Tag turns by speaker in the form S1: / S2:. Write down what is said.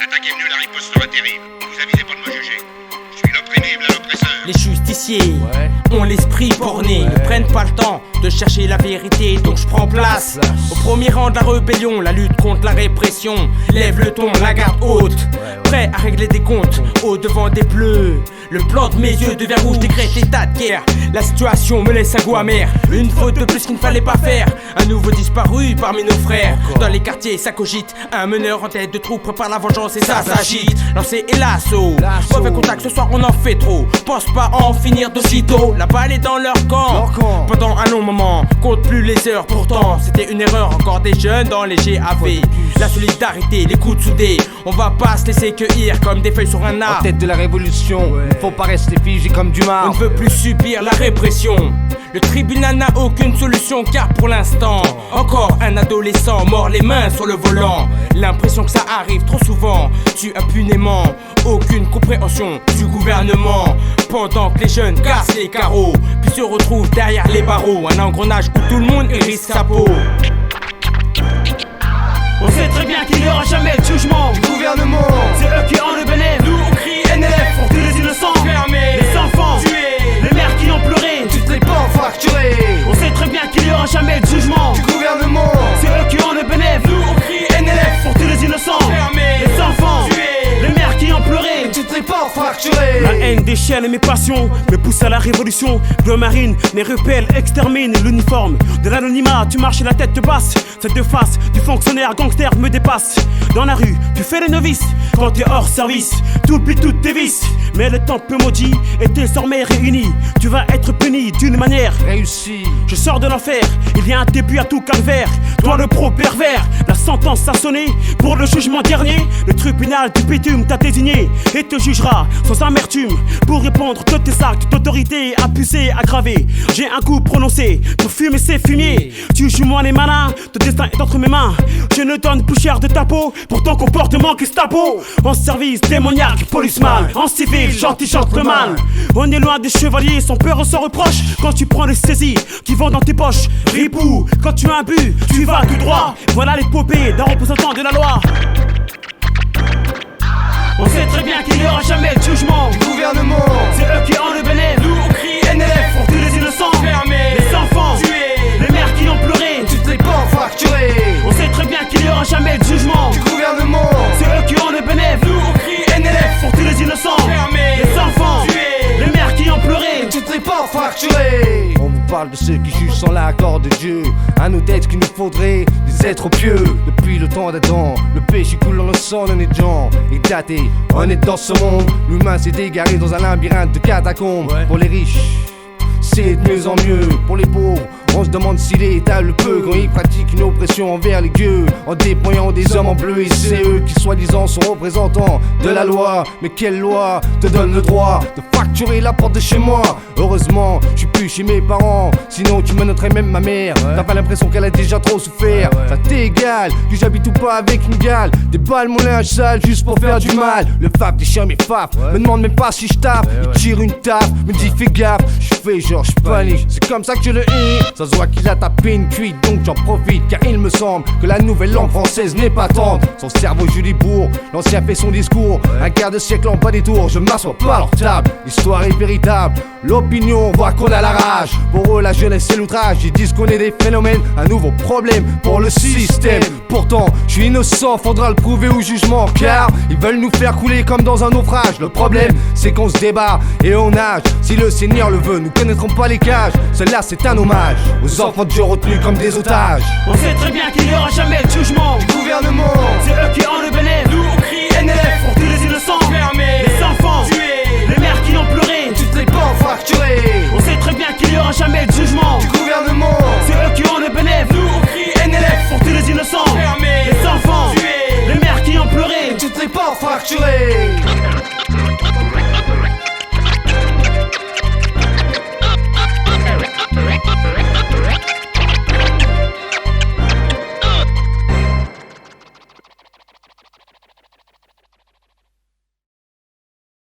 S1: l'attaque est venue, la riposte sera terrible. Vous avisez pas de me juger. Je suis l'opprimé, l'oppresseur.
S2: Les justiciers ont l'esprit borné, ne prennent pas le temps de chercher la vérité, donc je prends place. Au premier rang de la rébellion, la lutte contre la répression. Lève le ton, la garde haute, prêt à régler des comptes au devant des bleus. Le blanc de mes yeux devient rouge, décrète l'état de guerre. La situation me laisse un goût amer. Une faute de plus qu'il ne fallait pas faire. Un nouveau disparu parmi nos frères. Dans les quartiers ça cogite. Un meneur en tête de troupe prépare la vengeance et ça s'agite. Lancer et l'assaut. Mauvais contact ce soir on en fait trop. Pense pas en finir d'aussitôt. La balle est dans leur camp. Pendant un long moment, compte plus les heures. Pourtant c'était une erreur, encore des jeunes dans les GAV. La solidarité, les coudes soudés. On va pas se laisser cueillir comme des feuilles sur un arbre.
S3: En tête de la révolution, faut pas rester figé comme du marbre.
S2: On ne veut plus subir la répression. Le tribunal n'a aucune solution car pour l'instant encore un adolescent mord les mains sur le volant. L'impression que ça arrive trop souvent, tue impunément. Aucune compréhension du gouvernement. Pendant que les jeunes cassent les carreaux puis se retrouvent derrière les barreaux. Un engrenage où tout le monde hérisse sa peau.
S4: On sait très bien qu'il n'y aura jamais de jugement
S3: Du gouvernement,
S4: c'est eux qui ont le bénéfice.
S2: Nous on crie NF
S4: Pour tous les innocents,
S2: fermés,
S4: les enfants,
S2: tués,
S4: les mères qui ont pleuré.
S3: toutes les portes fracturées.
S4: On sait très bien qu'il n'y aura jamais de jugement
S3: Du gouvernement,
S4: c'est eux qui ont le bénéfice.
S2: nous on crie NF
S4: Pour tous les innocents,
S2: fermés,
S4: les enfants,
S2: tués,
S4: les mères qui ont pleuré.
S3: toutes les portes fracturées.
S4: La haine déchaîne mes passions, me pousse à la révolution. Bleu marine, mes repères exterminent l'uniforme. De l'anonymat, tu marches la tête basse. Cette de face du fonctionnaire gangster me dépasse. Dans la rue, tu fais les novices. Quand t'es hors service, t'oublies toutes tes vices. Mais le temps peu maudit est désormais réuni. Tu vas être puni d'une manière
S3: Réussi,
S4: Je sors de l'enfer, il y a un début à tout calvaire. Toi le pro pervers, la sentence a sonné. Pour le jugement dernier, le tribunal du bitume t'a désigné et te jugera sans amertume pour répondre de tes actes d'autorité abusés, aggravés. J'ai un coup prononcé pour fumer ces fumiers. Tu joues moi les malins, ton destin est entre mes mains. Je ne donne plus cher de ta peau pour ton comportement Gestapo. En service démoniaque, policeman, en civil, gentil gentleman. On est loin des chevaliers sans peur sans reproche. Quand tu prends les saisies qui vont dans tes poches, ripou, quand tu as un but, tu vas tout droit. Voilà l'épopée d'un représentant de la loi. On sait très bien qu'il n'y aura jamais de jugement.
S3: du gouvernement,
S4: C'est eux qui ont le bénéfice.
S2: nous on crie NF
S4: Pour tous les innocents,
S2: fermés,
S4: les enfants,
S2: tués,
S4: les mères qui ont pleuré.
S3: toutes les portes fracturées.
S4: On sait très bien qu'il n'y aura jamais de jugement.
S3: Du gouvernement,
S4: C'est eux qui ont le bénéfice.
S2: nous on crie NF
S4: Pour tous les innocents,
S2: fermés,
S4: les enfants,
S2: tués,
S4: les mères qui ont pleuré.
S3: toutes les portes fracturées. On vous parle de ceux qui jugent sans l'accord de Dieu. À nous d'être qu'il nous faudrait des êtres pieux. Depuis le temps d'Adam, le péché coule dans le sang de nos gens. Et daté, on est dans ce monde. L'humain s'est égaré dans un labyrinthe de catacombes. Pour les riches, c'est de mieux en mieux. Pour les pauvres, on se demande si l'État le peut quand ils pratiquent une oppression envers les gueux, en déployant des hommes en bleu. Et c'est eux qui soi-disant sont représentants de la loi. Mais quelle loi te donne le droit de fracturer la porte de chez moi? Heureusement, je suis plus chez mes parents, sinon tu me noterais même ma mère. T'as pas l'impression qu'elle a déjà trop souffert? Ça t'est égal que j'habite ou pas avec une gale. Des balles, mon linge sale juste pour faire du mal. Le faf des chiens, mes faf me demande même pas si je tape. Il tire une tape, me dit fais gaffe. Je fais genre je panique, c'est comme ça que je le hais. Ça se voit qu'il a tapé une cuite, donc j'en profite. Car il me semble que la nouvelle langue française n'est pas tendre. Son cerveau Julibourg, l'ancien fait son discours. Un quart de siècle en bas des tours, je m'assois pas à leur table. L'histoire est véritable, l'opinion voit qu'on a la rage. Pour eux la jeunesse c'est l'outrage, ils disent qu'on est des phénomènes. Un nouveau problème pour le système. Pourtant je suis innocent, faudra le prouver au jugement. Car ils veulent nous faire couler comme dans un naufrage. Le problème c'est qu'on se débat et on nage. Si le Seigneur le veut, nous connaîtrons pas les cages. Cela c'est un hommage aux enfants de Dieu retenus comme des otages.
S4: On sait très bien qu'il n'y aura jamais de jugement.
S3: Du gouvernement,
S4: C'est eux qui ont le bénéfice.
S2: nous on crie NF
S4: Pour tous les innocents,
S2: fermés,
S4: les enfants,
S2: tués,
S4: les mères qui ont pleuré.
S3: toutes les portes fracturées.
S4: On sait très bien qu'il n'y aura jamais de jugement.
S3: Du gouvernement,
S4: C'est eux qui ont le bénéfice.
S2: nous on crie NF
S4: Pour tous les innocents,
S2: fermés,
S4: les enfants,
S2: tués,
S4: les mères qui ont pleuré.
S3: toutes les portes fracturées.